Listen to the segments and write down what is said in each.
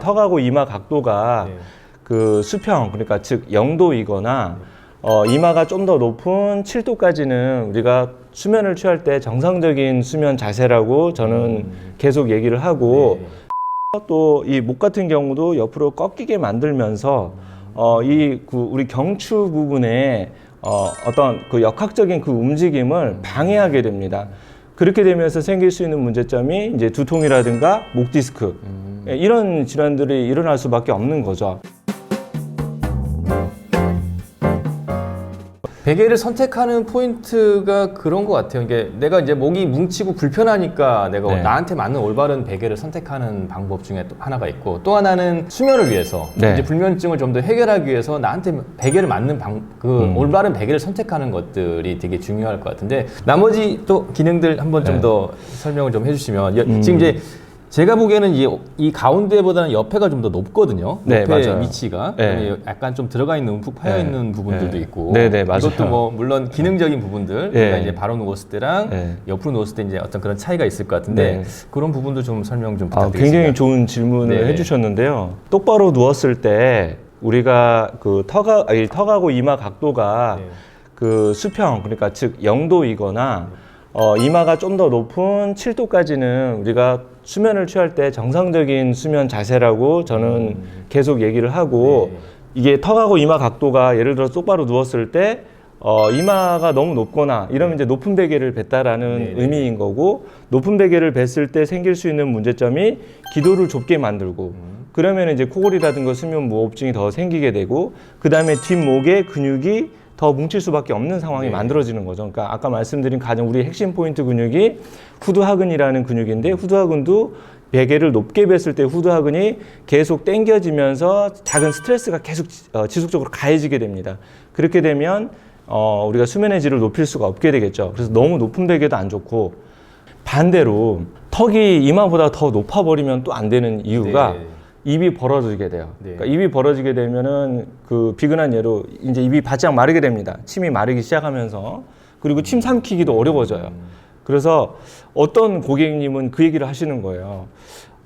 턱하고 이마 각도가 네. 그 수평, 그러니까 즉 0도이거나 이마가 좀 더 높은 7도까지는 우리가 수면을 취할 때 정상적인 수면 자세라고 저는 계속 얘기를 하고, 네. 또 이 목 같은 경우도 옆으로 꺾이게 만들면서 우리 경추 부분에 어떤 그 역학적인 그 움직임을 방해하게 됩니다. 그렇게 되면서 생길 수 있는 문제점이 이제 두통이라든가 목 디스크, 이런 질환들이 일어날 수밖에 없는 거죠. 베개를 선택하는 포인트가 그런 것 같아요. 이게 내가 이제 목이 뭉치고 불편하니까 내가 네. 나한테 맞는 올바른 베개를 선택하는 방법 중에 또 하나가 있고, 또 하나는 수면을 위해서 네. 이제 불면증을 좀 더 해결하기 위해서 나한테 베개를 맞는 올바른 베개를 선택하는 것들이 되게 중요할 것 같은데, 나머지 또 기능들 한번 좀 더 설명을 좀 해주시면. 지금 이제 제가 보기에는 이 가운데보다는 옆에가 좀 더 높거든요. 네, 옆에 맞아요. 위치가 네. 약간 좀 들어가 있는 움푹 파여 있는 부분들도 있고. 네, 네, 맞아요. 이것도 뭐 물론 기능적인 부분들, 네. 그러니까 이제 바로 누웠을 때랑 네. 옆으로 누웠을 때 이제 어떤 그런 차이가 있을 것 같은데, 네. 그런 부분도 좀 설명 좀 부탁드리겠습니다. 굉장히 좋은 질문을 네. 해주셨는데요. 똑바로 누웠을 때 우리가 그 턱하고 이마 각도가 네. 그 수평, 그러니까 즉 0도이거나 이마가 좀 더 높은 7도까지는 우리가 수면을 취할 때 정상적인 수면 자세라고 저는 계속 얘기를 하고, 네. 이게 턱하고 이마 각도가 예를 들어 똑바로 누웠을 때 이마가 너무 높거나 이러면 이제 높은 베개를 뱉다라는 네, 네. 의미인 거고, 높은 베개를 뱉을 때 생길 수 있는 문제점이 기도를 좁게 만들고, 그러면 이제 코골이라든가 수면 무호흡증이 더 생기게 되고, 그 다음에 뒷목의 근육이 더 뭉칠 수밖에 없는 상황이 네. 만들어지는 거죠. 그러니까 아까 말씀드린 가장 우리 핵심 포인트 근육이 후두하근이라는 근육인데, 후두하근도 베개를 높게 뱉을 때 후두하근이 계속 당겨지면서 작은 스트레스가 계속 지속적으로 가해지게 됩니다. 그렇게 되면 우리가 수면의 질을 높일 수가 없게 되겠죠. 그래서 너무 높은 베개도 안 좋고, 반대로 턱이 이마보다 더 높아 버리면 또 안 되는 이유가 네. 입이 벌어지게 돼요. 네. 그러니까 입이 벌어지게 되면은 그 비근한 예로 이제 입이 바짝 마르게 됩니다. 침이 마르기 시작하면서, 그리고 침 삼키기도 어려워져요. 그래서 어떤 고객님은 그 얘기를 하시는 거예요.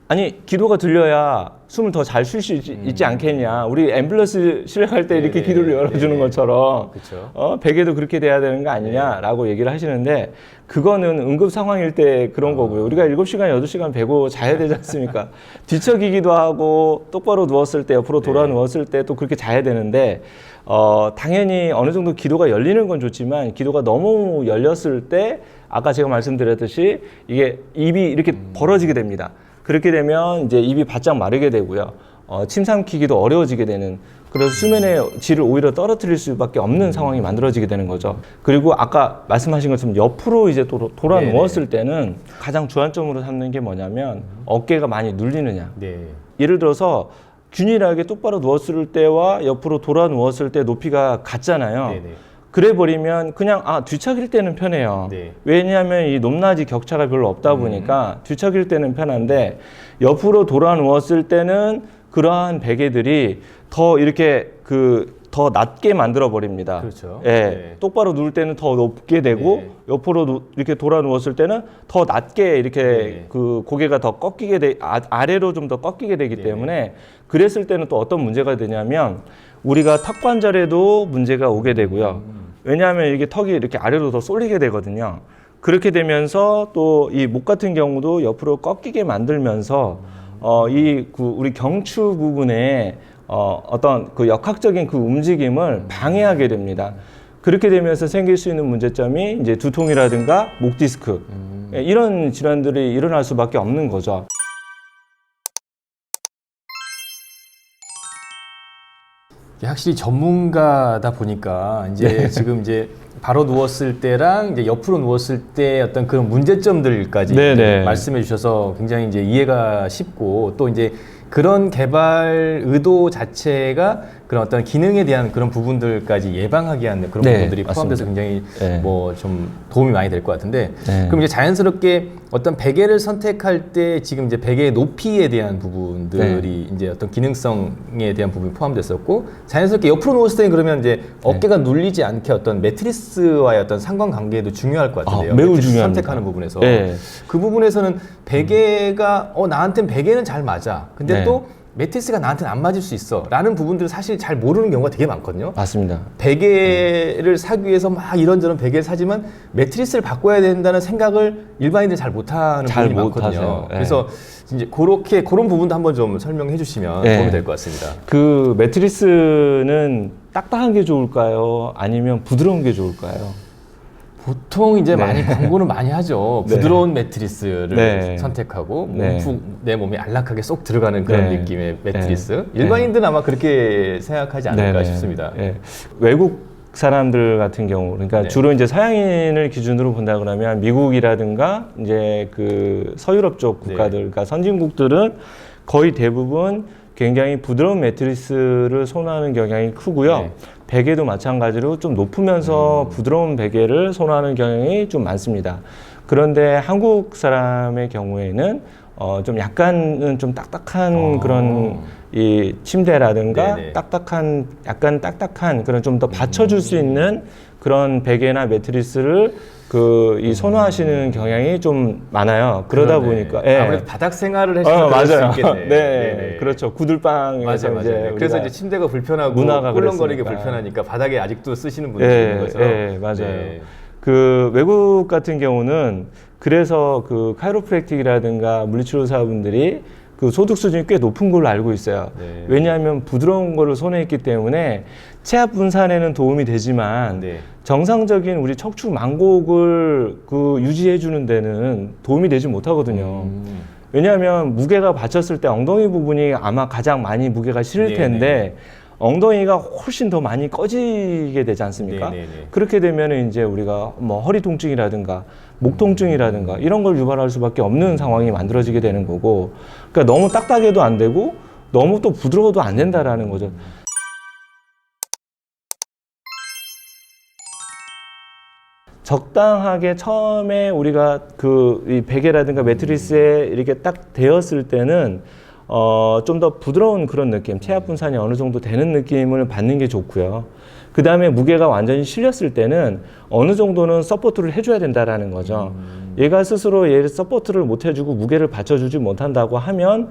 아니, 기도가 들려야 숨을 더 잘 쉴 수 있지 않겠냐. 우리 앰뷸런스 실행할 때 이렇게 네네. 기도를 열어주는 네네. 것처럼 그쵸. 베개도 그렇게 돼야 되는 거 아니냐라고 얘기를 하시는데, 그거는 응급 상황일 때 그런 거고요. 우리가 7시간, 8시간 베고 자야 되지 않습니까? 뒤척이기도 하고 똑바로 누웠을 때, 옆으로 돌아 누웠을 때 또 그렇게 자야 되는데, 당연히 어느 정도 기도가 열리는 건 좋지만, 기도가 너무 열렸을 때 아까 제가 말씀드렸듯이 이게 입이 이렇게 벌어지게 됩니다. 그렇게 되면 이제 입이 바짝 마르게 되고요. 침 삼키기도 어려워지게 되는, 그래서 수면의 질을 오히려 떨어뜨릴 수밖에 없는 상황이 만들어지게 되는 거죠. 그리고 아까 말씀하신 것처럼 옆으로 이제 돌아 누웠을 때는 가장 주안점으로 삼는 게 뭐냐면, 어깨가 많이 눌리느냐. 네. 예를 들어서 균일하게 똑바로 누웠을 때와 옆으로 돌아 누웠을 때 높이가 같잖아요. 네네. 그래 버리면 그냥 뒤척일 때는 편해요. 네. 왜냐하면 이 높낮이 격차가 별로 없다 보니까 뒤척일 때는 편한데, 옆으로 돌아 누웠을 때는 그러한 베개들이 더 이렇게 더 낮게 만들어 버립니다. 그렇죠. 예, 네. 똑바로 누울 때는 더 높게 되고, 네. 옆으로 이렇게 돌아 누웠을 때는 더 낮게 이렇게 네. 그 고개가 더 꺾이게 아래로 좀 더 꺾이게 되기 때문에, 그랬을 때는 또 어떤 문제가 되냐면 우리가 턱 관절에도 문제가 오게 되고요. 왜냐하면 이게 턱이 이렇게 아래로 더 쏠리게 되거든요. 그렇게 되면서 또 이 목 같은 경우도 옆으로 꺾이게 만들면서 우리 경추 부분에 어떤 그 역학적인 그 움직임을 방해하게 됩니다. 그렇게 되면서 생길 수 있는 문제점이 이제 두통이라든가 목 디스크, 이런 질환들이 일어날 수밖에 없는 거죠. 확실히 전문가다 보니까 이제 지금 이제 바로 누웠을 때랑 이제 옆으로 누웠을 때 어떤 그런 문제점들까지 말씀해 주셔서 굉장히 이제 이해가 쉽고, 또 이제 그런 개발 의도 자체가 그런 어떤 기능에 대한 그런 부분들까지 예방하기 위한 그런 부분들이 포함돼서 굉장히 뭐 좀 도움이 많이 될 것 같은데, 그럼 이제 자연스럽게 어떤 베개를 선택할 때 지금 이제 베개의 높이에 대한 부분들이 이제 어떤 기능성에 대한 부분이 포함됐었고, 자연스럽게 옆으로 누웠을 때는 그러면 이제 어깨가 눌리지 않게 어떤 매트리스와의 어떤 상관관계도 중요할 것 같은데요. 매우 매트리스 중요합니다. 선택하는 부분에서 그 부분에서는 베개가 나한테는 베개는 잘 맞아. 근데 또 매트리스가 나한테는 안 맞을 수 있어 라는 부분들을 사실 잘 모르는 경우가 되게 많거든요. 맞습니다. 베개를 사기 위해서 막 이런저런 베개를 사지만 매트리스를 바꿔야 된다는 생각을 일반인들이 잘 못하는 잘 부분이 못 많거든요. 하세요. 네. 그래서 이제 그런 부분도 한번 좀 설명해 주시면 네. 도움이 될 것 같습니다. 그 매트리스는 딱딱한 게 좋을까요? 아니면 부드러운 게 좋을까요? 보통 이제 네. 많이 광고는 많이 하죠. 네. 부드러운 매트리스를 네. 선택하고 네. 내 몸에 안락하게 쏙 들어가는 그런 네. 느낌의 매트리스. 네. 일반인들은 아마 그렇게 생각하지 않을까 네네. 싶습니다. 네. 외국 사람들 같은 경우, 그러니까 네. 주로 이제 서양인을 기준으로 본다 그러면 미국이라든가 이제 그 서유럽 쪽 국가들, 네. 그러니까 선진국들은 거의 대부분 굉장히 부드러운 매트리스를 선호하는 경향이 크고요. 네. 베개도 마찬가지로 좀 높으면서 부드러운 베개를 선호하는 경향이 좀 많습니다. 그런데 한국 사람의 경우에는 좀 약간은 좀 딱딱한 그런 이 침대라든가 네네. 약간 딱딱한 그런 좀 더 받쳐줄 수 있는 그런 베개나 매트리스를 이 선호하시는 경향이 좀 많아요. 그러다 그러네. 보니까 예. 아무래도 바닥 생활을 해서 그럴 맞아요. 수 있겠네. 네, 네네. 그렇죠. 구들방에서 맞아요, 이제 맞아요. 그래서 우리가 이제 침대가 불편하고 문화가 꿀렁거리게 그랬으니까. 불편하니까 바닥에 아직도 쓰시는 분들이 있는 것처럼. 예, 맞아요. 네. 그 외국 같은 경우는 그래서 그 카이로프랙틱이라든가 물리치료사분들이 그 소득 수준이 꽤 높은 걸로 알고 있어요. 네. 왜냐하면 부드러운 거를 선호했기 때문에 체압 분산에는 도움이 되지만 네. 정상적인 우리 척추 만곡을 그 유지해 주는 데는 도움이 되지 못하거든요. 왜냐하면 무게가 받쳤을 때 엉덩이 부분이 아마 가장 많이 무게가 실을 네네. 텐데 엉덩이가 훨씬 더 많이 꺼지게 되지 않습니까? 네네네. 그렇게 되면 이제 우리가 뭐 허리 통증이라든가 목 통증이라든가 이런 걸 유발할 수밖에 없는 상황이 만들어지게 되는 거고, 그러니까 너무 딱딱해도 안 되고 너무 또 부드러워도 안 된다라는 거죠. 적당하게 처음에 우리가 이 베개라든가 매트리스에 이렇게 딱 대었을 때는 좀 더 부드러운 그런 느낌, 체압 분산이 어느 정도 되는 느낌을 받는 게 좋고요. 그 다음에 무게가 완전히 실렸을 때는 어느 정도는 서포트를 해줘야 된다라는 거죠. 얘가 스스로 얘를 서포트를 못 해주고 무게를 받쳐주지 못한다고 하면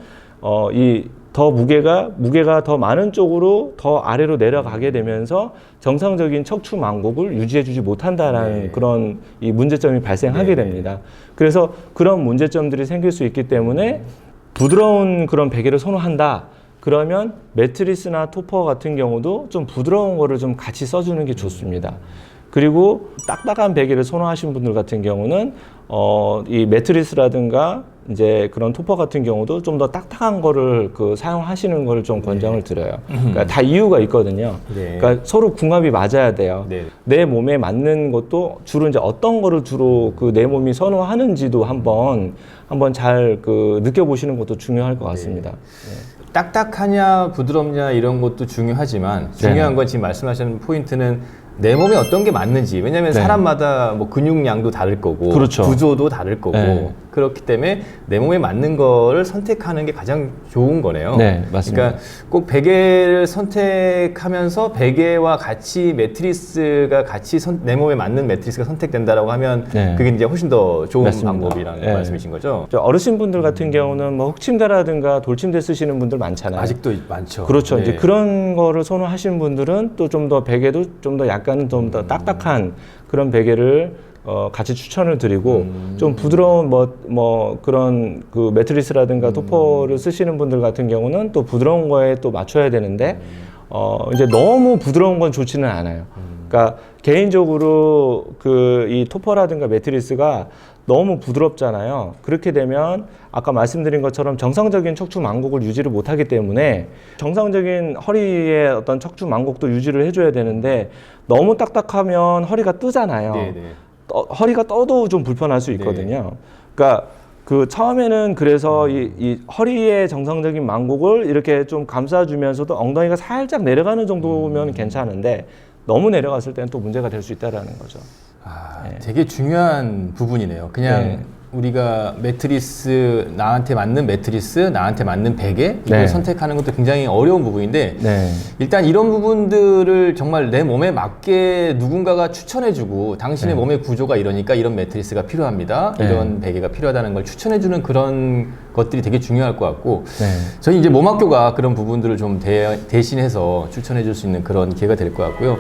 무게가 더 많은 쪽으로 더 아래로 내려가게 되면서 정상적인 척추 만곡을 유지해주지 못한다라는 네. 그런 이 문제점이 발생하게 네. 됩니다. 그래서 그런 문제점들이 생길 수 있기 때문에 부드러운 그런 베개를 선호한다. 그러면 매트리스나 토퍼 같은 경우도 좀 부드러운 거를 좀 같이 써주는 게 좋습니다. 그리고 딱딱한 베개를 선호하신 분들 같은 경우는 이 매트리스라든가 이제 그런 토퍼 같은 경우도 좀 더 딱딱한 거를 사용하시는 걸 좀 권장을 드려요. 그러니까 다 이유가 있거든요. 네. 그러니까 서로 궁합이 맞아야 돼요. 네. 내 몸에 맞는 것도 주로 이제 어떤 거를 주로 내 몸이 선호하는지도 한번 잘 느껴보시는 것도 중요할 것 같습니다. 네. 딱딱하냐 부드럽냐 이런 것도 중요하지만 중요한 네. 건 지금 말씀하시는 포인트는 내 몸에 어떤 게 맞는지. 왜냐하면 네. 사람마다 뭐 근육량도 다를 거고 그렇죠. 구조도 다를 거고 네. 그렇기 때문에 내 몸에 맞는 거를 선택하는 게 가장 좋은 거네요. 네, 맞습니다. 그러니까 꼭 베개를 선택하면서 베개와 같이 매트리스가 같이 내 몸에 맞는 매트리스가 선택된다라고 하면 네. 그게 이제 훨씬 더 좋은 맞습니다. 방법이라는 네. 말씀이신 거죠? 어르신분들 같은 경우는 뭐 흑침대라든가 돌침대 쓰시는 분들 많잖아요. 아직도 많죠. 그렇죠. 네. 이제 그런 거를 선호하시는 분들은 또 좀 더 베개도 좀 더 약간은 좀 더 딱딱한 그런 베개를 같이 추천을 드리고 좀 부드러운 그런 그 매트리스라든가 토퍼를 쓰시는 분들 같은 경우는 또 부드러운 거에 또 맞춰야 되는데 이제 너무 부드러운 건 좋지는 않아요. 그러니까 개인적으로 이 토퍼라든가 매트리스가 너무 부드럽잖아요. 그렇게 되면 아까 말씀드린 것처럼 정상적인 척추 만곡을 유지를 못하기 때문에 정상적인 허리의 어떤 척추 만곡도 유지를 해줘야 되는데 너무 딱딱하면 허리가 뜨잖아요. 네네. 허리가 떠도 좀 불편할 수 있거든요. 그러니까 처음에는 그래서 이 허리의 정상적인 만곡을 이렇게 좀 감싸주면서도 엉덩이가 살짝 내려가는 정도면 괜찮은데 너무 내려갔을 때는 또 문제가 될 수 있다라는 거죠. 되게 중요한 부분이네요. 그냥 네. 우리가 매트리스, 나한테 맞는 매트리스, 나한테 맞는 베개 이걸 네. 선택하는 것도 굉장히 어려운 부분인데 네. 일단 이런 부분들을 정말 내 몸에 맞게 누군가가 추천해주고 당신의 네. 몸의 구조가 이러니까 이런 매트리스가 필요합니다. 네. 이런 베개가 필요하다는 걸 추천해주는 그런 것들이 되게 중요할 것 같고 네. 저희 이제 몸학교가 그런 부분들을 좀 대신해서 추천해줄 수 있는 그런 기회가 될 것 같고요.